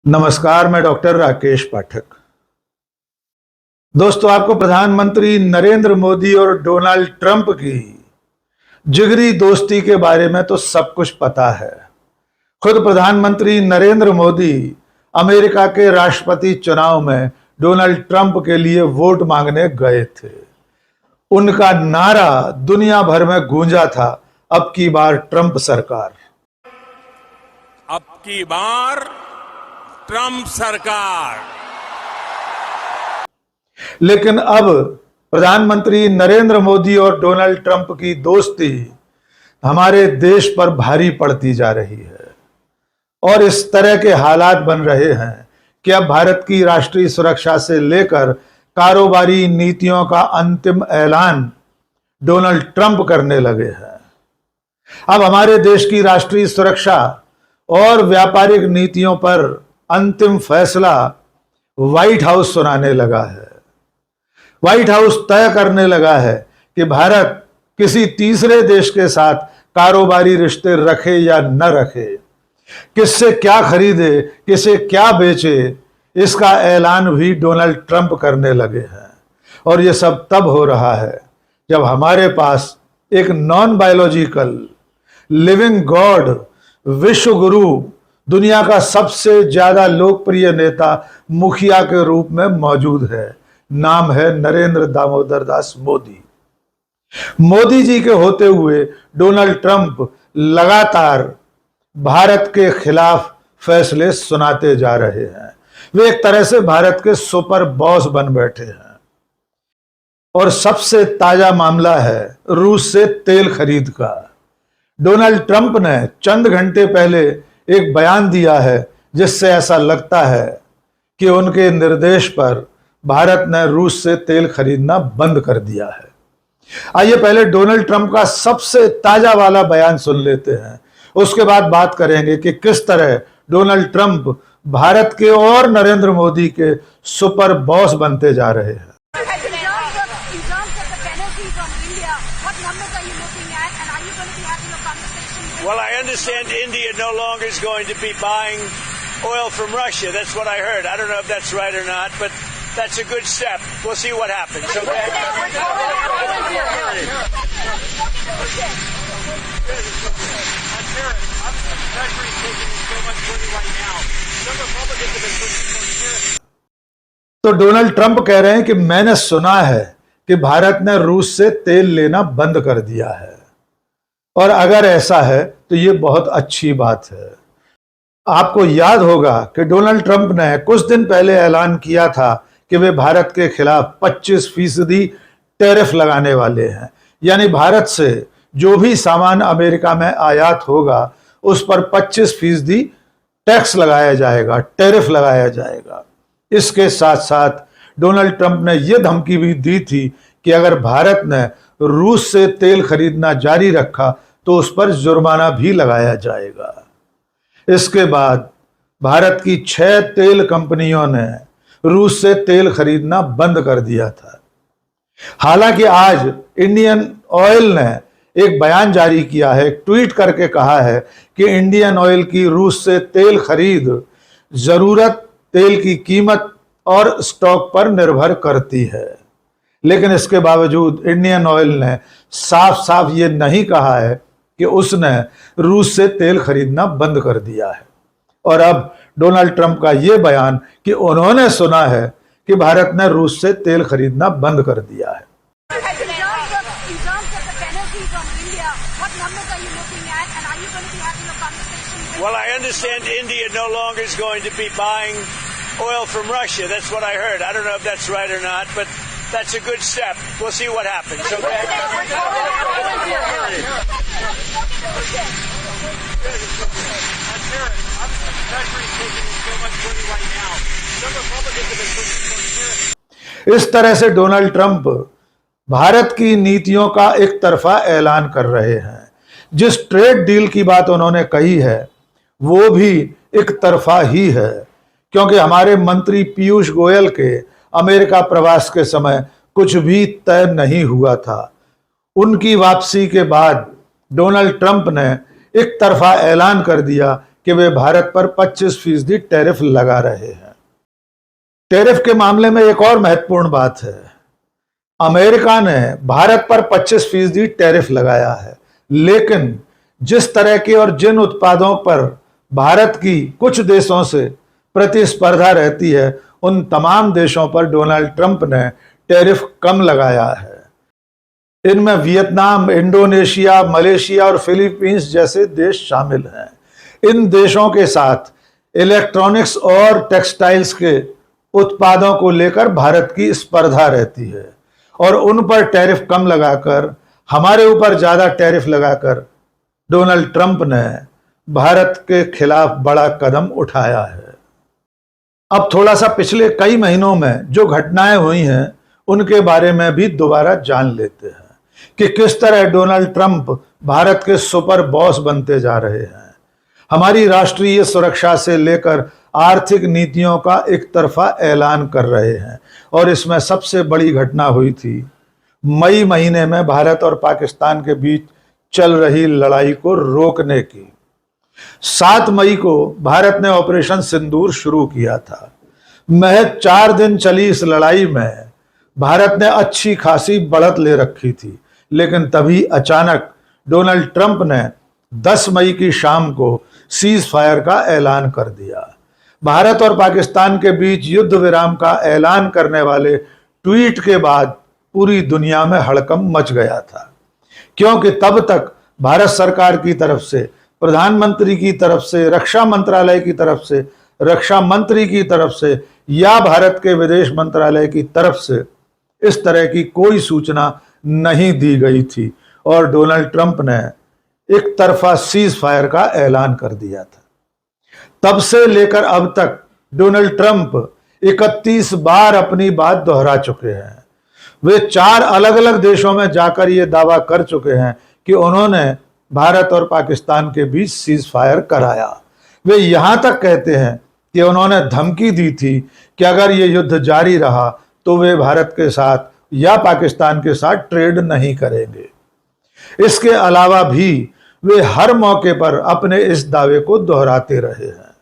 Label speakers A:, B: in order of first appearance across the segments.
A: नमस्कार, मैं डॉक्टर राकेश पाठक। दोस्तों, आपको प्रधानमंत्री नरेंद्र मोदी और डोनाल्ड ट्रंप की जिगरी दोस्ती के बारे में तो सब कुछ पता है। खुद प्रधानमंत्री नरेंद्र मोदी अमेरिका के राष्ट्रपति चुनाव में डोनाल्ड ट्रंप के लिए वोट मांगने गए थे। उनका नारा दुनिया भर में गूंजा था, अब की बार ट्रंप सरकार।
B: अब की बार ट्रंप सरकार।
A: लेकिन अब प्रधानमंत्री नरेंद्र मोदी और डोनाल्ड ट्रंप की दोस्ती हमारे देश पर भारी पड़ती जा रही है और इस तरह के हालात बन रहे हैं कि अब भारत की राष्ट्रीय सुरक्षा से लेकर कारोबारी नीतियों का अंतिम ऐलान डोनाल्ड ट्रंप करने लगे हैं। अब हमारे देश की राष्ट्रीय सुरक्षा और व्यापारिक नीतियों पर अंतिम फैसला व्हाइट हाउस सुनाने लगा है। व्हाइट हाउस तय करने लगा है कि भारत किसी तीसरे देश के साथ कारोबारी रिश्ते रखे या न रखे, किससे क्या खरीदे, किसे क्या बेचे, इसका ऐलान भी डोनाल्ड ट्रंप करने लगे हैं। और यह सब तब हो रहा है जब हमारे पास एक नॉन बायोलॉजिकल लिविंग गॉड, विश्व गुरु, दुनिया का सबसे ज्यादा लोकप्रिय नेता मुखिया के रूप में मौजूद है। नाम है नरेंद्र दामोदर दास मोदी। मोदी जी के होते हुए डोनाल्ड ट्रंप लगातार भारत के खिलाफ फैसले सुनाते जा रहे हैं। वे एक तरह से भारत के सुपर बॉस बन बैठे हैं। और सबसे ताजा मामला है रूस से तेल खरीद का। डोनाल्ड ट्रंप ने चंद घंटे पहले एक बयान दिया है जिससे ऐसा लगता है कि उनके निर्देश पर भारत ने रूस से तेल खरीदना बंद कर दिया है। आइए पहले डोनाल्ड ट्रंप का सबसे ताजा वाला बयान सुन लेते हैं, उसके बाद बात करेंगे कि किस तरह डोनाल्ड ट्रंप भारत के और नरेंद्र मोदी के सुपर बॉस बनते जा रहे हैं।
C: Well, I understand India no longer is going to be buying oil from Russia. That's what I heard. I don't know if that's right or not, but that's a good step. We'll see what happens, okay?
A: तो Donald Trump कह रहे हैं कि मैंने सुना है कि भारत ने रूस से तेल लेना बंद कर दिया है, और अगर ऐसा है तो ये बहुत अच्छी बात है। आपको याद होगा कि डोनाल्ड ट्रंप ने कुछ दिन पहले ऐलान किया था कि वे भारत के खिलाफ 25% टैरिफ लगाने वाले हैं, यानी भारत से जो भी सामान अमेरिका में आयात होगा उस पर 25% टैक्स लगाया जाएगा, टैरिफ लगाया जाएगा। इसके साथ साथ डोनाल्ड ट्रंप ने यह धमकी भी दी थी कि अगर भारत ने रूस से तेल खरीदना जारी रखा तो उस पर जुर्माना भी लगाया जाएगा। इसके बाद भारत की 6 तेल कंपनियों ने रूस से तेल खरीदना बंद कर दिया था। हालांकि आज इंडियन ऑयल ने एक बयान जारी किया है, ट्वीट करके कहा है कि इंडियन ऑयल की रूस से तेल खरीद जरूरत, तेल की कीमत और स्टॉक पर निर्भर करती है। लेकिन इसके बावजूद इंडियन ऑयल ने साफ साफ ये नहीं कहा है कि उसने रूस से तेल खरीदना बंद कर दिया है। और अब डोनाल्ड ट्रंप का यह बयान कि उन्होंने सुना है कि भारत ने रूस से तेल खरीदना बंद कर दिया है।
C: Well, I understand India no longer is going to be buying oil from Russia. That's what I heard. I don't know if that's right or not, but that's a good step. We'll see what happens, okay?
A: इस तरह से Donald Trump Bharat की नीतियों का एक तरफा ऐलान कर रहे हैं। जिस ट्रेड डील की बात उन्होंने कही है वो भी एक तरफा ही है, क्योंकि हमारे मंत्री पीयूष गोयल के अमेरिका प्रवास के समय कुछ भी तय नहीं हुआ था। उनकी वापसी के बाद डोनाल्ड ट्रंप ने एक तरफा ऐलान कर दिया कि वे भारत पर 25% टैरिफ लगा रहे हैं। टैरिफ के मामले में एक और महत्वपूर्ण बात है, अमेरिका ने भारत पर 25% टैरिफ लगाया है, लेकिन जिस तरह के और जिन उत्पादों पर भारत की कुछ देशों से प्रतिस्पर्धा रहती है, उन तमाम देशों पर डोनाल्ड ट्रंप ने टैरिफ कम लगाया है। इनमें वियतनाम, इंडोनेशिया, मलेशिया और फिलीपींस जैसे देश शामिल हैं। इन देशों के साथ इलेक्ट्रॉनिक्स और टेक्सटाइल्स के उत्पादों को लेकर भारत की स्पर्धा रहती है और उन पर टैरिफ कम लगाकर, हमारे ऊपर ज्यादा टैरिफ लगाकर डोनाल्ड ट्रंप ने भारत के खिलाफ बड़ा कदम उठाया है। अब थोड़ा सा पिछले कई महीनों में जो घटनाएं हुई हैं उनके बारे में भी दोबारा जान लेते हैं कि किस तरह डोनाल्ड ट्रंप भारत के सुपर बॉस बनते जा रहे हैं। हमारी राष्ट्रीय सुरक्षा से लेकर आर्थिक नीतियों का एक तरफा ऐलान कर रहे हैं और इसमें सबसे बड़ी घटना हुई थी मई महीने में भारत और पाकिस्तान के बीच चल रही लड़ाई को रोकने की। 7 मई को भारत ने ऑपरेशन सिंदूर शुरू किया था। महज 4 दिन चली इस लड़ाई में भारत ने अच्छी खासी बढ़त ले रखी थी, लेकिन तभी अचानक डोनाल्ड ट्रंप ने 10 मई की शाम को सीज फायर का ऐलान कर दिया। भारत और पाकिस्तान के बीच युद्ध विराम का ऐलान करने वाले ट्वीट के बाद पूरी दुनिया में हड़कंप मच गया था, क्योंकि तब तक भारत सरकार की तरफ से, प्रधानमंत्री की तरफ से, रक्षा मंत्रालय की तरफ से, रक्षा मंत्री की तरफ से या भारत के विदेश मंत्रालय की तरफ से इस तरह की कोई सूचना नहीं दी गई थी और डोनाल्ड ट्रंप ने एक तरफा सीज फायर का ऐलान कर दिया था। तब से लेकर अब तक डोनाल्ड ट्रंप 31 बार अपनी बात दोहरा चुके हैं। वे 4 अलग अलग देशों में जाकर ये दावा कर चुके हैं कि उन्होंने भारत और पाकिस्तान के बीच सीज फायर कराया। वे यहां तक कहते हैं कि उन्होंने धमकी दी थी कि अगर ये युद्ध जारी रहा तो वे भारत के साथ या पाकिस्तान के साथ ट्रेड नहीं करेंगे। इसके अलावा भी वे हर मौके पर अपने इस दावे को दोहराते रहे हैं।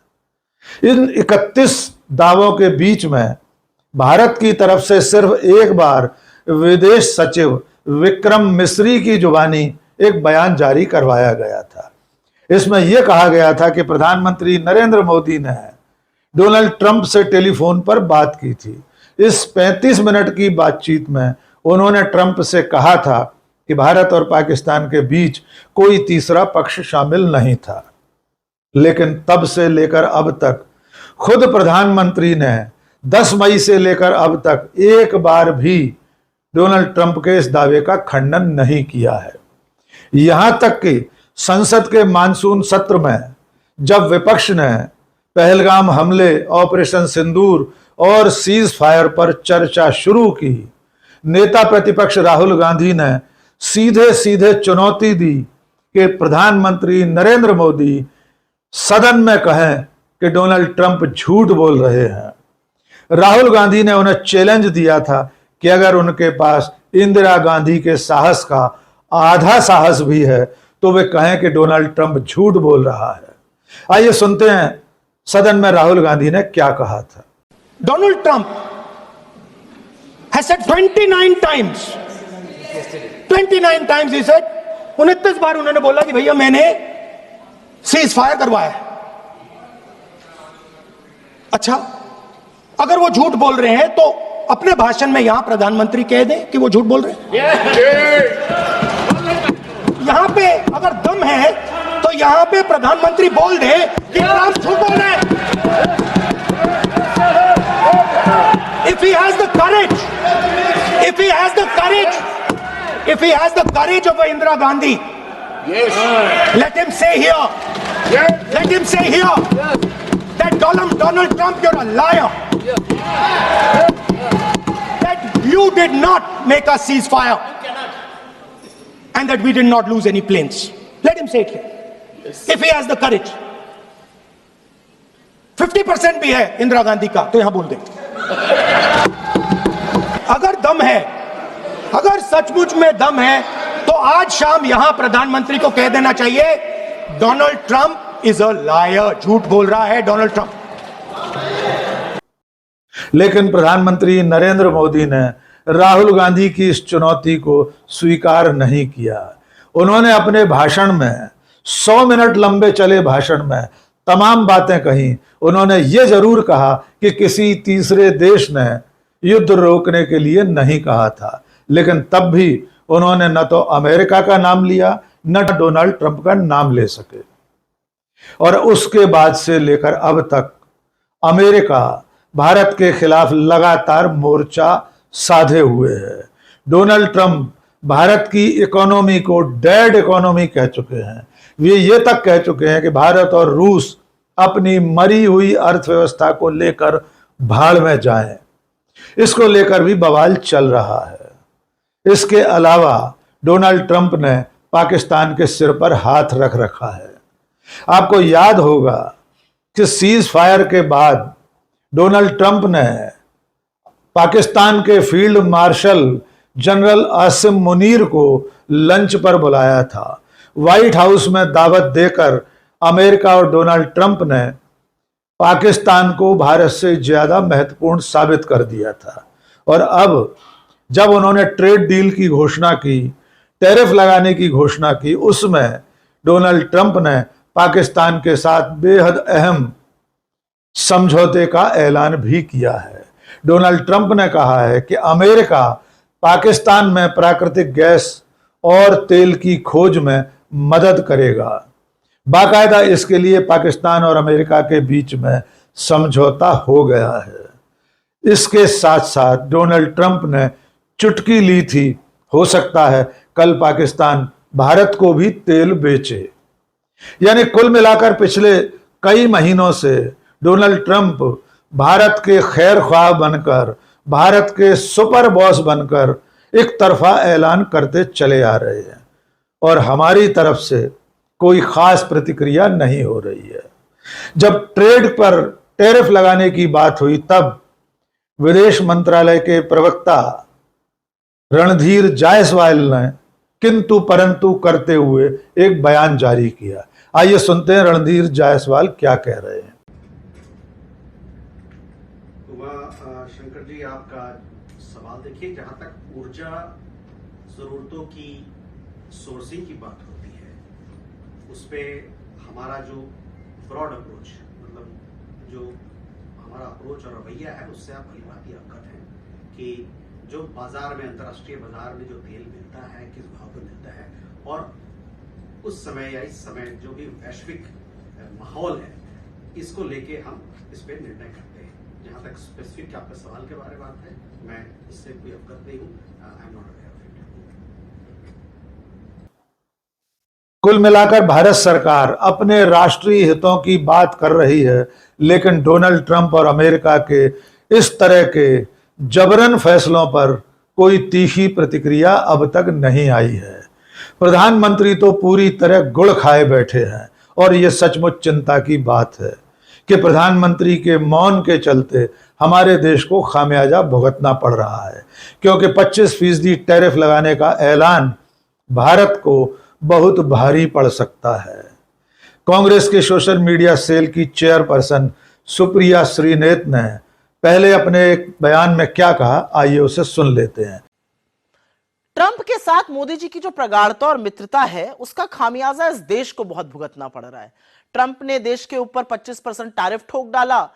A: इन 31 दावों के बीच में भारत की तरफ से सिर्फ एक बार विदेश सचिव विक्रम मिस्री की जुबानी एक बयान जारी करवाया गया था। इसमें यह कहा गया था कि प्रधानमंत्री नरेंद्र मोदी ने डोनाल्ड ट्रंप से टेलीफोन पर बात की थी। इस 35 मिनट की बातचीत में उन्होंने ट्रंप से कहा था कि भारत और पाकिस्तान के बीच कोई तीसरा पक्ष शामिल नहीं था। लेकिन तब से लेकर अब तक खुद प्रधानमंत्री ने 10 मई से लेकर अब तक एक बार भी डोनाल्ड ट्रंप के इस दावे का खंडन नहीं किया है। यहां तक कि संसद के मानसून सत्र में जब विपक्ष ने पहलगाम हमले, ऑपरेशन सिंदूर और सीज फायर पर चर्चा शुरू की, नेता प्रतिपक्ष राहुल गांधी ने सीधे सीधे चुनौती दी कि प्रधानमंत्री नरेंद्र मोदी सदन में कहें कि डोनाल्ड ट्रंप झूठ बोल रहे हैं। राहुल गांधी ने उन्हें चैलेंज दिया था कि अगर उनके पास इंदिरा गांधी के साहस का आधा साहस भी है तो वे कहें कि डोनाल्ड ट्रंप झूठ बोल रहा है। आइए सुनते हैं सदन में राहुल गांधी ने क्या कहा था।
D: Donald Trump has said 29 times he said, 29 बार उन्होंने बोला कि भैया मैंने सीज फायर करवाया। अच्छा, अगर वो झूठ बोल रहे हैं तो अपने भाषण में यहां प्रधानमंत्री कह दें कि वो झूठ बोल रहे हैं। यहां पे अगर दम है तो यहां पे प्रधानमंत्री बोल दे कि ट्रंप झूठ बोल रहे हैं। If he has the courage, if he has the courage of Indira Gandhi, yes, let him say here, yes, let him say here, yes, that Donald Trump, you're a liar, yes, that you did not make a ceasefire, and that we did not lose any planes. Let him say it here, yes, if he has the courage. 50% भी है इंदिरा गांधी का तो यहां बोल दे। अगर दम है, अगर सचमुच में दम है तो आज शाम यहां प्रधानमंत्री को कह देना चाहिए, Donald Trump is a liar. झूठ बोल रहा है डोनाल्ड ट्रंप.
A: लेकिन प्रधानमंत्री नरेंद्र मोदी ने राहुल गांधी की इस चुनौती को स्वीकार नहीं किया। उन्होंने अपने भाषण में 100 मिनट लंबे चले भाषण में तमाम बातें कही। उन्होंने ये जरूर कहा कि किसी तीसरे देश ने युद्ध रोकने के लिए नहीं कहा था, लेकिन तब भी उन्होंने न तो अमेरिका का नाम लिया न डोनाल्ड ट्रंप का नाम ले सके। और उसके बाद से लेकर अब तक अमेरिका भारत के खिलाफ लगातार मोर्चा साधे हुए है। डोनाल्ड ट्रंप भारत की इकोनॉमी को डेड इकोनॉमी कह चुके हैं। वे ये तक कह चुके हैं कि भारत और रूस अपनी मरी हुई अर्थव्यवस्था को लेकर भाड़ में जाएं। इसको लेकर भी बवाल चल रहा है। इसके अलावा डोनाल्ड ट्रंप ने पाकिस्तान के सिर पर हाथ रख रखा है। आपको याद होगा कि सीज फायर के बाद डोनाल्ड ट्रंप ने पाकिस्तान के field marshal general Asim Munir को लंच पर बुलाया था। व्हाइट हाउस में दावत देकर अमेरिका और डोनाल्ड ट्रंप ने पाकिस्तान को भारत से ज्यादा महत्वपूर्ण साबित कर दिया था। और अब जब उन्होंने ट्रेड डील की घोषणा की, टैरिफ लगाने की घोषणा की, उसमें डोनाल्ड ट्रंप ने पाकिस्तान के साथ बेहद अहम समझौते का ऐलान भी किया है। डोनाल्ड ट्रंप ने कहा है कि अमेरिका पाकिस्तान में प्राकृतिक गैस और तेल की खोज में मदद करेगा। बाकायदा इसके लिए पाकिस्तान और अमेरिका के बीच में समझौता हो गया है। इसके साथ साथ डोनाल्ड ट्रंप ने चुटकी ली थी, हो सकता है कल पाकिस्तान भारत को भी तेल बेचे। यानी कुल मिलाकर पिछले कई महीनों से डोनाल्ड ट्रंप भारत के खैर ख्वाह बनकर, भारत के सुपर बॉस बनकर एक तरफा ऐलान करते चले आ रहे हैं और हमारी तरफ से कोई खास प्रतिक्रिया नहीं हो रही है। जब ट्रेड पर टैरिफ लगाने की बात हुई तब विदेश मंत्रालय के प्रवक्ता रणधीर जायसवाल ने किंतु परंतु करते हुए एक बयान जारी किया। आइए सुनते हैं रणधीर जायसवाल क्या कह रहे हैं।
E: शंकर जी, आपका सवाल देखिए, जहां तक ऊर्जा जरूरतों की सोर्सिंग की बात होती है, उस पे हमारा जो ब्रॉड अप्रोच, मतलब जो हमारा अप्रोच और रवैया है, उससे आप भली भांति अवगत हैं कि जो बाजार में, अंतर्राष्ट्रीय बाजार में जो तेल मिलता है, किस भाव पर मिलता है, और उस समय या इस समय जो भी वैश्विक माहौल है, इसको लेके हम इस पे निर्णय करते हैं। जहां तक स्पेसिफिक आपका सवाल के बारे में बात है, मैं इससे कोई अवगत नहीं हूं। I am not aware of it.
A: कुल मिलाकर भारत सरकार अपने राष्ट्रीय हितों की बात कर रही है, लेकिन डोनाल्ड ट्रंप और अमेरिका के इस तरह के जबरन फैसलों पर कोई तीखी प्रतिक्रिया अब तक नहीं आई है। प्रधानमंत्री तो पूरी तरह गुड़ खाए बैठे हैं और यह सचमुच चिंता की बात है कि प्रधानमंत्री के मौन के चलते हमारे देश को खामियाजा भुगतना पड़ रहा है, क्योंकि 25% टैरिफ लगाने का ऐलान भारत को बहुत भारी पड़ सकता है। कांग्रेस के सोशल मीडिया सेल की चेयरपर्सन सुप्रिया श्रीनेत ने पहले अपने एक बयान में क्या कहा, आइए उसे सुन लेते हैं।
F: ट्रंप के साथ मोदी जी की जो प्रगाढ़ता और मित्रता है, उसका खामियाजा इस देश को बहुत भुगतना पड़ रहा है। ट्रंप ने देश के ऊपर 25% टैरिफ ठोक डाला,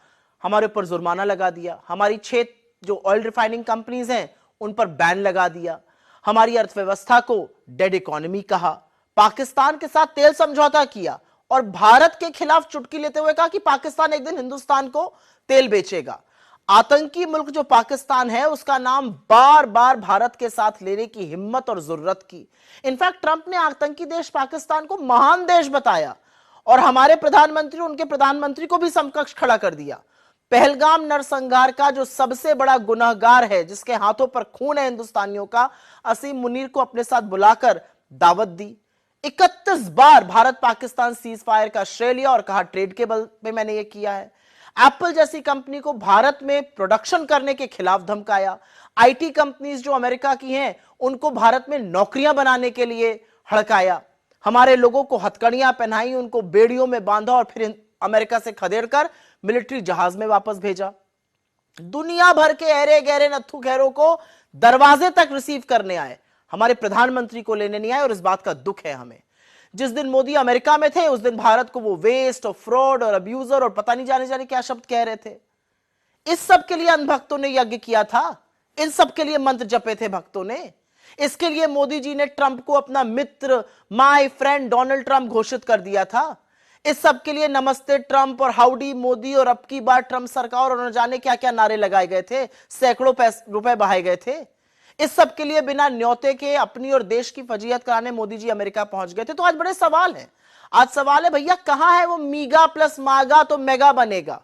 F: हमारे ऊपर जुर्माना लगा दिया, हमारी 6 जो ऑयल रिफाइनिंग कंपनीज हैं उन पर बैन लगा दिया, हमारी अर्थव्यवस्था को डेड इकोनॉमी कहा, पाकिस्तान के साथ तेल समझौता किया और भारत के खिलाफ चुटकी लेते हुए कहा कि पाकिस्तान एक दिन हिंदुस्तान को तेल बेचेगा। आतंकी मुल्क जो पाकिस्तान है, उसका नाम बार बार भारत के साथ लेने की हिम्मत और जरूरत की। इनफैक्ट ट्रंप ने आतंकी देश पाकिस्तान को महान देश बताया और हमारे प्रधानमंत्री, उनके प्रधानमंत्री को भी समकक्ष खड़ा कर दिया। पहलगाम नरसंहार का जो सबसे बड़ा गुनहगार है, जिसके हाथों पर खून है हिंदुस्तानियों का, असीम मुनीर को अपने साथ बुलाकर दावत दी। 31 बार भारत पाकिस्तान सीज फायर का श्रेय लिया और कहा ट्रेड के बल पे मैंने ये किया है। एप्पल जैसी कंपनी को भारत में प्रोडक्शन करने के खिलाफ धमकाया। आईटी कंपनीज जो अमेरिका की हैं, उनको भारत में नौकरियां बनाने के लिए हड़काया। हमारे लोगों को हथकड़ियां पहनाई, उनको बेड़ियों में बांधा और फिर अमेरिका से खदेड़कर मिलिट्री जहाज में वापस भेजा। दुनिया भर के अरे गहरे नत्थु खैरों को दरवाजे तक रिसीव करने आए, हमारे प्रधानमंत्री को लेने नहीं आए, और इस बात का दुख है हमें। जिस दिन मोदी अमेरिका में थे उस दिन भारत को वो वेस्ट और फ्रॉड और अब्यूजर और पता नहीं जाने क्या शब्द कह रहे थे। इस सब के लिए अंधभक्तों ने यज्ञ किया था, इन सब के लिए मंत्र जपे थे भक्तों ने। इसके लिए मोदी जी ने ट्रंप को अपना मित्र, माय फ्रेंड डोनाल्ड ट्रंप घोषित कर दिया था। इस सब के लिए नमस्ते ट्रंप और हाउडी मोदी और अब की बार ट्रंप सरकार और न जाने क्या क्या नारे लगाए गए थे, सैकड़ों रुपए बहाए गए थे। इस सब के लिए बिना न्योते के अपनी और देश की फजीहत कराने मोदी जी अमेरिका पहुंच गए थे। तो आज बड़े सवाल हैं। आज सवाल है भैया कहां है वो मीगा प्लस मागा तो मेगा बनेगा?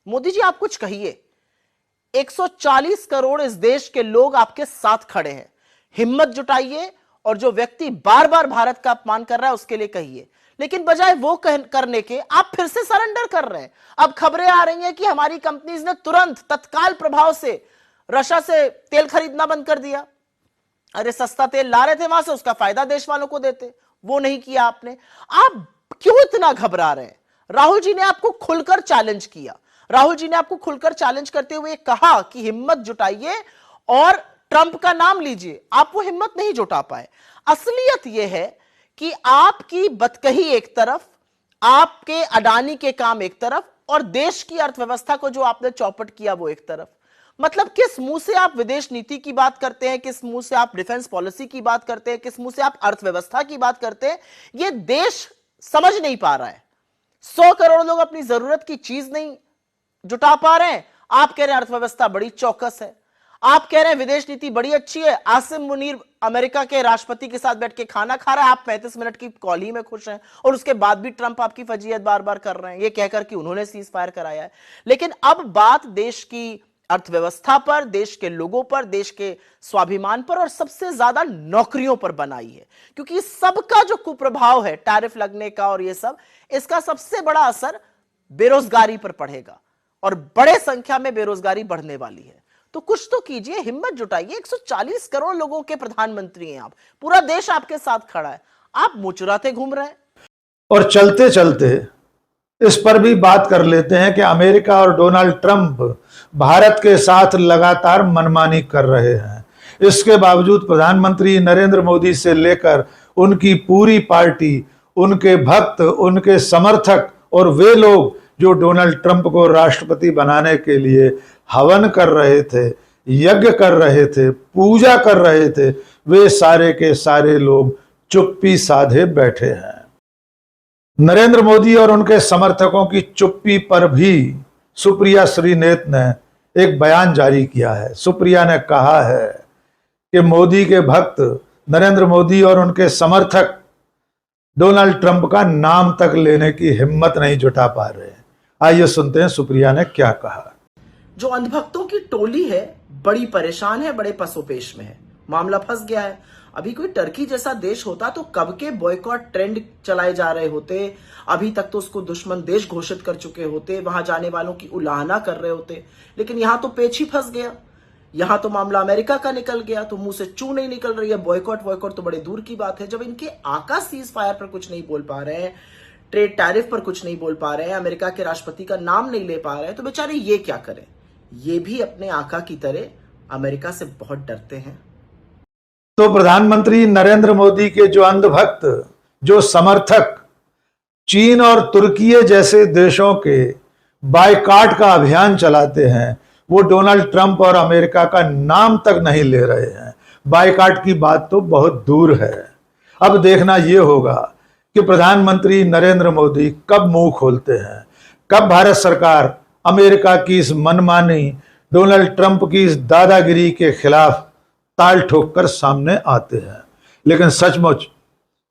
F: मोदी जी आप कुछ कहिए। 140 करोड़ इस देश के लोग आपके साथ खड़े हैं, हिम्मत जुटाइए और जो व्यक्ति बार बार भारत का अपमान कर रहा है उसके लिए कहिए। लेकिन बजाय वो करने के आप फिर से सरेंडर कर रहे हैं। अब खबरें आ रही हैं कि हमारी कंपनीज ने तुरंत तत्काल प्रभाव से रशिया से तेल खरीदना बंद कर दिया। अरे सस्ता तेल ला रहे थे वहां से, उसका फायदा देश वालों को देते, वो नहीं किया आपने। आप क्यों इतना घबरा रहे हैं? राहुल जी ने आपको खुलकर चैलेंज किया। राहुल जी ने आपको खुलकर चैलेंज करते हुए कहा कि हिम्मत जुटाइए और ट्रंप का नाम लीजिए। आप वो हिम्मत नहीं जुटा पाए। असलियत यह है कि आपकी बतकही एक तरफ, आपके अडानी के काम एक तरफ, और देश की अर्थव्यवस्था को जो आपने चौपट किया वो एक तरफ। मतलब किस मुंह से आप विदेश नीति की बात करते हैं, किस मुंह से आप डिफेंस पॉलिसी की बात करते हैं, किस मुंह से आप अर्थव्यवस्था की बात करते हैं, यह देश समझ नहीं पा रहा है। 100 करोड़ लोग अपनी जरूरत की चीज नहीं जुटा पा रहे हैं। आप कह रहे हैं अर्थव्यवस्था बड़ी चौकस है, आप कह रहे हैं विदेश नीति बड़ी अच्छी है। आसिम मुनीर अमेरिका के राष्ट्रपति के साथ बैठ के खाना खा रहा है, आप 35 मिनट की कॉल ही में खुश हैं, और उसके बाद भी ट्रंप आपकी फजीहत बार बार कर रहे हैं ये कहकर कि उन्होंने सीज फायर कराया है। लेकिन अब बात देश की अर्थव्यवस्था पर, देश के लोगों पर, देश के स्वाभिमान पर और सबसे ज्यादा नौकरियों पर बनाई है। क्योंकि सबका जो कुप्रभाव है टैरिफ लगने का और ये सब, इसका सबसे बड़ा असर बेरोजगारी पर पड़ेगा और बड़े संख्या में बेरोजगारी बढ़ने वाली है। तो कुछ तो कीजिए, हिम्मत जुटाइए। 140 करोड़ लोगों के प्रधानमंत्री हैं आप, पूरा देश आपके साथ खड़ा है, आप मुचुराते घूम रहे हैं।
A: और चलते चलते इस पर भी बात कर लेते हैं कि अमेरिका और डोनाल्ड ट्रंप भारत के साथ लगातार मनमानी कर रहे हैं। इसके बावजूद प्रधानमंत्री नरेंद्र मोदी से लेकर उनकी पूरी पार्टी, उनके भक्त, उनके समर्थक और वे लोग जो डोनाल्ड ट्रंप को राष्ट्रपति बनाने के लिए हवन कर रहे थे, यज्ञ कर रहे थे, पूजा कर रहे थे, वे सारे के सारे लोग चुप्पी साधे बैठे हैं। नरेंद्र मोदी और उनके समर्थकों की चुप्पी पर भी सुप्रिया श्रीनेत ने एक बयान जारी किया है। सुप्रिया ने कहा है कि मोदी के भक्त नरेंद्र मोदी और उनके समर्थक डोनाल्ड ट्रंप का नाम तक लेने की हिम्मत नहीं जुटा पा रहे। आइए सुनते हैं सुप्रिया ने क्या कहा।
F: जो अंधभक्तों की टोली है बड़ी परेशान है, बड़े पसोपेश में है, मामला फंस गया है। अभी कोई टर्की जैसा देश होता तो कब के बॉयकॉट ट्रेंड चलाए जा रहे होते, अभी तक तो उसको दुश्मन देश घोषित कर चुके होते, वहां जाने वालों की उलाहना कर रहे होते। लेकिन यहां तो पेच ही फंस गया, यहां तो मामला अमेरिका का निकल गया, तो मुंह से चू नहीं निकल रही है। बॉयकॉट तो बड़े दूर की बात है। जब इनके आका सीज फायर पर कुछ नहीं बोल पा रहे हैं, ट्रेड टैरिफ पर कुछ नहीं बोल पा रहे हैं, अमेरिका के राष्ट्रपति का नाम नहीं ले पा रहे हैं, तो बेचारे ये क्या करें? ये भी अपने आका की तरह अमेरिका से बहुत डरते हैं।
A: तो प्रधानमंत्री नरेंद्र मोदी के जो अंधभक्त, जो समर्थक चीन और तुर्की जैसे देशों के बायकॉट का अभियान चलाते हैं, वो डोनाल्ड ट्रंप और अमेरिका का नाम तक नहीं ले रहे हैं। बायकॉट की बात तो बहुत दूर है। अब देखना यह होगा कि प्रधानमंत्री नरेंद्र मोदी कब मुंह खोलते हैं, कब भारत सरकार अमेरिका की इस मनमानी, डोनाल्ड ट्रंप की इस दादागिरी के खिलाफ ताल ठोक कर सामने आते हैं। लेकिन सचमुच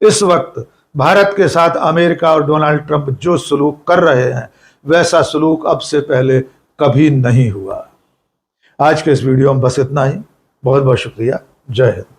A: इस वक्त भारत के साथ अमेरिका और डोनाल्ड ट्रंप जो सलूक कर रहे हैं, वैसा सलूक अब से पहले कभी नहीं हुआ। आज के इस वीडियो में बस इतना ही। बहुत बहुत शुक्रिया। जय हिंद।